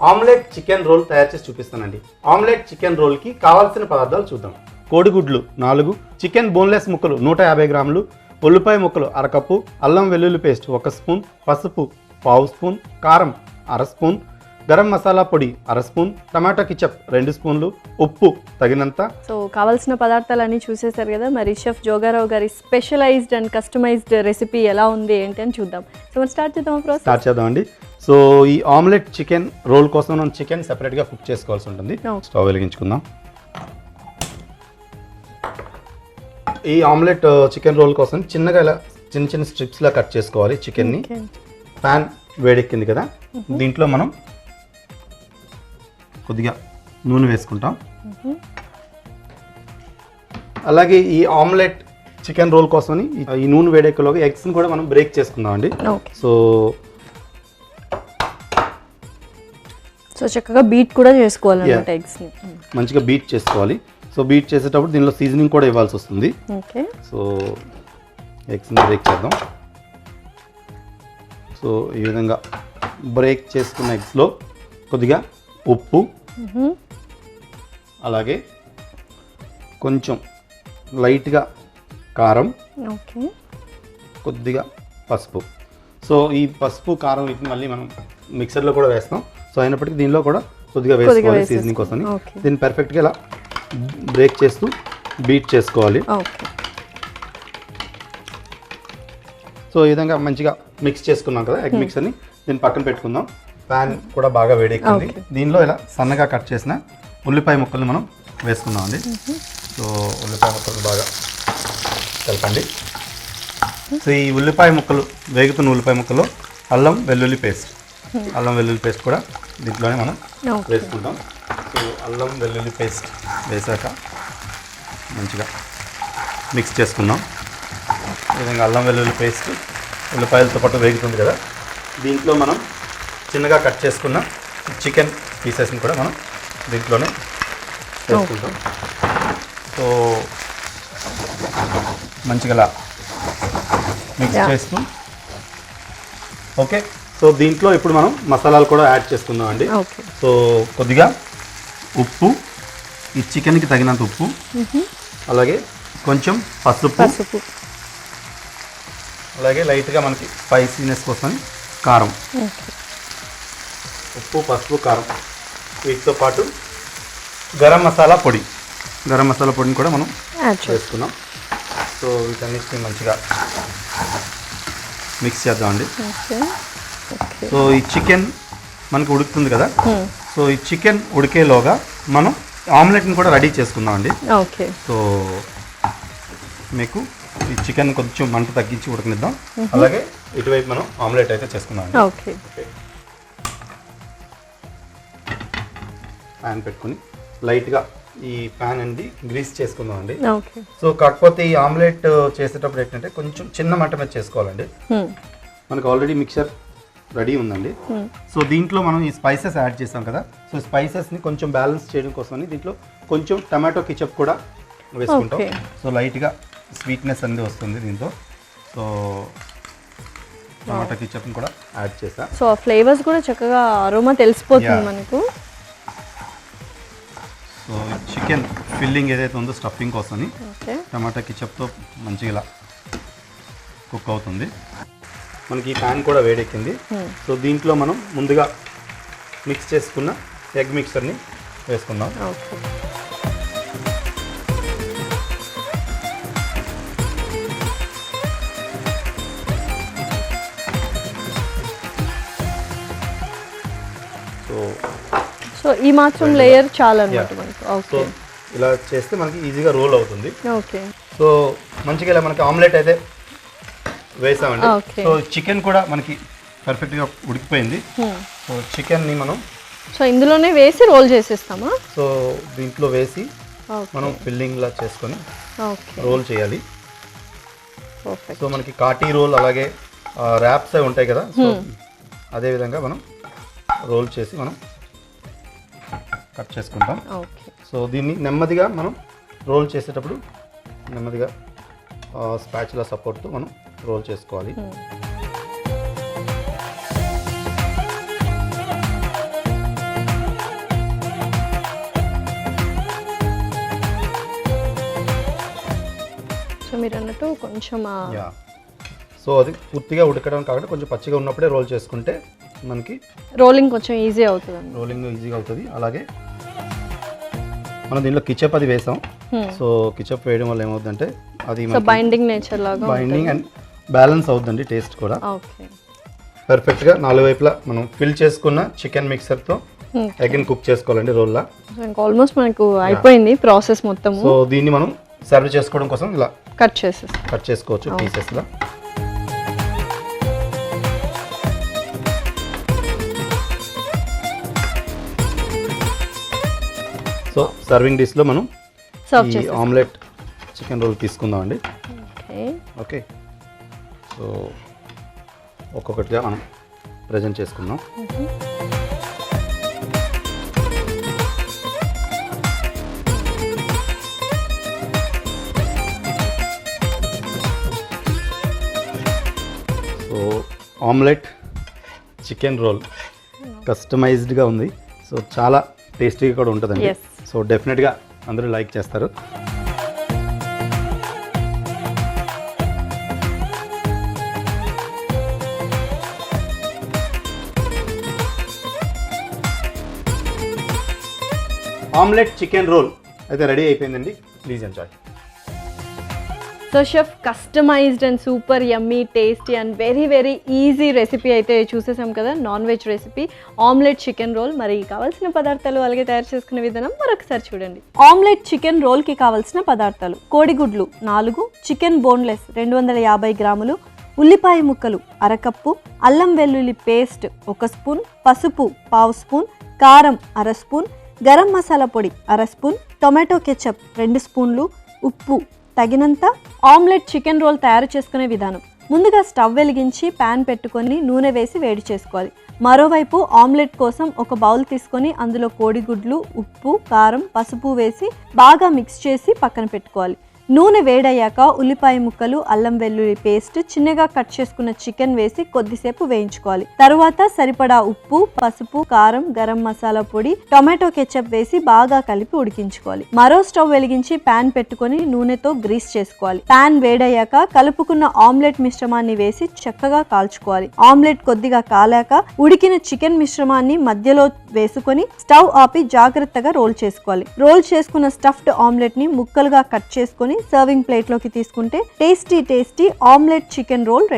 Omelette chicken role తయారు చేసి చూపిస్తానండి. ఆమ్లెట్ చికెన్ రోల్కి కావాల్సిన పదార్థాలు చూద్దాం. కోడిగుడ్లు 4, చికెన్ బోన్లెస్ ముక్కలు 150 గ్రాములు, ఉల్లిపాయ ముక్కలు 1/2 కప్పు, అల్లం వెల్లుల్లి పేస్ట్ 1 స్పూన్, పసుపు 1/2 స్పూన్, కారం 1/2 స్పూన్, గరం మసాలా పొడి 1/2 స్పూన్, టమాటో కెచప్ 2 స్పూన్లు, ఉప్పు తగినంత. సో కావాల్సిన పదార్థాలన్నీ చూసేశారు కదా. మరి షెఫ్ జోగారావు గారి స్పెషలైజ్డ్ అండ్ కస్టమైజ్డ్ రెసిపీ ఎలా ఉంది ఏంటి అని చూద్దాం. సో మరి స్టార్ట్ చేద్దామండి. సో ఈ ఆమ్లెట్ చికెన్ రోల్ కోసం మనం చికెన్ సెపరేట్గా కుక్ చేసుకోవాల్సి ఉంటుంది. స్టవ్ వెలిగించుకుందాం. ఈ ఆమ్లెట్ చికెన్ రోల్ కోసం చిన్నగా ఇలా చిన్న చిన్న స్ట్రిప్స్లా కట్ చేసుకోవాలి చికెన్ని. ప్యాన్ వేడెక్కింది కదా, దీంట్లో మనం కొద్దిగా నూనె వేసుకుంటాం. అలాగే ఈ ఆమ్లెట్ చికెన్ రోల్ కోసమని ఈ నూనె వేడెక్కలోగా ఎగ్స్ని కూడా మనం బ్రేక్ చేసుకుందాం అండి. సో చక్కగా బీట్ కూడా చేసుకోవాలన్నమాట ఎగ్స్ని. మంచిగా బీట్ చేసుకోవాలి. సో బీట్ చేసేటప్పుడు దీనిలో సీజనింగ్ కూడా ఇవ్వాల్సి వస్తుంది. సో ఎగ్స్ని బ్రేక్ చేద్దాం. సో ఈ విధంగా బ్రేక్ చేసుకున్న ఎగ్స్లో కొద్దిగా ఉప్పు, అలాగే కొంచెం లైట్గా కారం, కొద్దిగా పసుపు. సో ఈ పసుపు కారం వీటిని మళ్ళీ మనం మిక్సర్లో కూడా వేస్తాం. సో అయినప్పటికీ దీనిలో కూడా కొద్దిగా వేసుకోవాలి సీజనింగ్ కోసం. దీన్ని పర్ఫెక్ట్గా ఇలా బ్రేక్ చేస్తూ బీట్ చేసుకోవాలి. సో ఈ విధంగా మంచిగా మిక్స్ చేసుకున్నాం కదా ఎగ్ మిక్సర్ని, దీన్ని పక్కన పెట్టుకుందాం. ప్యాన్ కూడా బాగా వేడెక్కింది. దీనిలో ఇలా సన్నగా కట్ చేసిన ఉల్లిపాయ ముక్కల్ని మనం వేసుకుందాం అండి. సో ఉల్లిపాయ ముక్కలు బాగా కలపండి. సో ఈ ఉల్లిపాయ ముక్కలు వేగుతున్న ఉల్లిపాయ ముక్కలు అల్లం వెల్లుల్లి పేస్ట్ కూడా దీంట్లోనే మనం వేసుకుంటాం. సో అల్లం వెల్లుల్లి పేస్ట్ వేసాక మంచిగా మిక్స్ చేసుకుందాం. ఈ విధంగా అల్లం వెల్లుల్లి పేస్ట్ ఉల్లిపాయలతో పాటు వేగుతుంది కదా, దీంట్లో మనం చిన్నగా కట్ చేసుకున్న చికెన్ పీసెస్ని కూడా మనం దీంట్లోనే వేసుకుంటాం. సో మంచిగా మిక్స్ చేస్తూ ఓకే. సో దీంట్లో ఇప్పుడు మనం మసాలాలు కూడా యాడ్ చేసుకుందాం అండి. సో కొద్దిగా ఉప్పు, ఈ చికెన్కి తగినంత ఉప్పు, అలాగే కొంచెం పసుపు, అలాగే లైట్గా మనకి స్పైసీనెస్ కోసం కారం. ఉప్పు, పసుపు, కారం, వీటితో పాటు గరం మసాలా పొడిని కూడా మనం వేసుకున్నాం. సో వీటన్నిటిని మంచిగా మిక్స్ చేద్దామండి. సో ఈ చికెన్ మనకి ఉడుకుతుంది కదా, సో ఈ చికెన్ ఉడికేలోగా మనం ఆమ్లెట్ని కూడా రెడీ చేసుకుందాం అండి. సో మీకు ఈ చికెన్ కొంచెం మంట తగ్గించి ఉడకనిద్దాం. అలాగే ఇటువైపు మనం ఆమ్లెట్ అయితే చేసుకుందాం అండి. ప్యాన్ పెట్టుకుని లైట్గా ఈ ప్యాన్ అండి గ్రీస్ చేసుకుందాం అండి. సో కాకపోతే ఈ ఆమ్లెట్ చేసేటప్పుడు ఏంటంటే కొంచెం చిన్న మంట మీద చేసుకోవాలండి. మనకు ఆల్రెడీ మిక్చర్ రెడీ ఉందండి. సో దీంట్లో మనం ఈ స్పైసెస్ యాడ్ చేసాం కదా, సో స్పైసెస్ని కొంచెం బ్యాలెన్స్ చేయడం కోసమని దీంట్లో కొంచెం టమాటో కెచప్ కూడా వేసుకుంటాం. సో లైట్గా స్వీట్నెస్ అనేది వస్తుంది దీంతో. సో టమాటో కెచప్ని కూడా యాడ్ చేసా. సో ఆ ఫ్లేవర్స్ కూడా చక్కగా అరోమా తెలిసిపోతుంది మనకు. సో చికెన్ ఫిల్లింగ్ ఏదైతే ఉందో స్టఫింగ్ కోసమని టమాటా కెచప్తో మంచిగా ఇలా కుక్ అవుతుంది. మనకి ఈ ప్యాన్ కూడా వేడెక్కింది. సో దీంట్లో మనం ముందుగా మిక్స్ చేసుకున్న ఎగ్ మిక్సర్ని వేసుకుందాం. సో ఈ మాత్రం లేయర్ చాలా అన్నమాట మనకు. సో ఇలా చేస్తే మనకి ఈజీగా రోల్ అవుతుంది. సో మంచిగా ఇలా మనకి ఆమ్లెట్ అయితే వేసామండి. సో చికెన్ కూడా మనకి పర్ఫెక్ట్గా ఉడికిపోయింది. సో చికెన్ని మనం ఇందులోనే వేసి రోల్ చేసేస్తామా? సో దీంట్లో వేసి మనం ఫిల్లింగ్లా చేసుకొని రోల్ చేయాలి. సో మనకి కాటీ రోల్ అలాగే ర్యాప్స్ అవి ఉంటాయి కదా, సో అదేవిధంగా మనం రోల్ చేసి మనం కట్ చేసుకుంటాం. సో దీన్ని నెమ్మదిగా మనం రోల్ చేసేటప్పుడు నెమ్మదిగా స్పాచులా సపోర్ట్తో మనం రోల్ చేసుకోవాలి. కొంచెం యా, సో అది పూర్తిగా ఉడకడం కాకుండా కొంచెం పచ్చిగా ఉన్నప్పుడే రోల్ చేసుకుంటే మనకి రోలింగ్ కొంచెం ఈజీ అవుతుంది. రోలింగ్ ఈజీగా అవుతుంది. అలాగే మనం దీనిలో కిచప్ అది వేసాం. సో కిచప్ వేయడం వల్ల ఏమవుతుందంటే అది సో బైండింగ్ నేచర్ లాగా బైండింగ్ అండ్ బ్యాలెన్స్ అవుతుందండి టేస్ట్ కూడా. ఓకే, పర్ఫెక్ట్గా 4 వైపులా మనం ఫిల్ చేసుకున్న చికెన్ మిక్సర్తో అగైన్ కుక్ చేసుకోవాలండి రోల్లా. సో ఇంకా ఆల్మోస్ట్ మనకు అయిపోయింది ప్రాసెస్ మొత్తము. సో దీన్ని మనం సర్వ్ చేసుకోవడం కోసం ఇలా కట్ చేసుకోవచ్చు పీసెస్లా. సో సర్వింగ్ డిష్లో మనం సర్వ్ ఈ చేసి ఆమ్లెట్ చికెన్ రోల్ తీసుకుందాం అండి. ఓకే, ఓకే, సో ఒక్కొక్కటిగా మనం ప్రజెంట్ చేసుకుందాం. సో ఆమ్లెట్ చికెన్ రోల్ కస్టమైజ్డ్గా ఉంది. సో చాలా టేస్టీగా కూడా ఉంటుందండి. Yes. సో డెఫినెట్గా అందరూ లైక్ చేస్తారు. ఆమ్లెట్ చికెన్ రోల్ అయితే రెడీ అయిపోయిందండి. Please enjoy. So chef customized and super yummy tasty and very very easy recipe అయితే చూసేసాం కదా, non veg recipe omelette chicken roll. మరి కావాల్సిన పదార్థాలు అలాగే తయారు చేసుకునే విధానం మరొకసారి చూడండి. ఆమ్లెట్ చికెన్ రోల్కి కావాల్సిన పదార్థాలు: కోడిగుడ్లు 4, చికెన్ బోన్లెస్ 250 గ్రాములు, ఉల్లిపాయ ముక్కలు 1/2 కప్పు, అల్లం వెల్లుల్లి పేస్ట్ 1 స్పూన్, పసుపు 1/2 స్పూన్, కారం 1/2 స్పూన్, గరం మసాలా పొడి 1/2 స్పూన్, టొమాటో కెచప్ 2 స్పూన్లు, ఉప్పు తగినంత. ఆమ్లెట్ చికెన్ రోల్ తయారు చేసుకునే విధానం: ముందుగా స్టవ్ వెలిగించి ప్యాన్ పెట్టుకొని నూనె వేసి వేడి చేసుకోవాలి. మరోవైపు ఆమ్లెట్ కోసం ఒక బౌల్ తీసుకొని అందులో కోడిగుడ్లు, ఉప్పు, కారం, పసుపు వేసి బాగా మిక్స్ చేసి పక్కన పెట్టుకోవాలి. నూనె వేడయ్యాక ఉల్లిపాయ ముక్కలు, అల్లం వెల్లుల్లి పేస్ట్, చిన్నగా కట్ చేసుకున్న చికెన్ వేసి కొద్దిసేపు వేయించుకోవాలి. తరువాత సరిపడా ఉప్పు, పసుపు, కారం, గరం మసాలా పొడి, టొమాటో కెచప్ వేసి బాగా కలిపి ఉడికించుకోవాలి. మరో స్టవ్ వెలిగించి ప్యాన్ పెట్టుకొని నూనెతో గ్రీస్ చేసుకోవాలి. ప్యాన్ వేడయ్యాక కలుపుకున్న ఆమ్లెట్ మిశ్రమాన్ని వేసి చక్కగా కాల్చుకోవాలి. ఆమ్లెట్ కొద్దిగా కాలాక ఉడికిన చికెన్ మిశ్రమాన్ని మధ్యలో వేసుకొని స్టవ్ ఆపి జాగ్రత్తగా రోల్ చేసుకోవాలి. రోల్ చేసుకున్న స్టఫ్డ్ ఆమ్లెట్ ని ముక్కలుగా కట్ చేసుకొని సర్వింగ్ ప్లేట్లోకి తీసుకుంటే tasty omelette chicken role ready.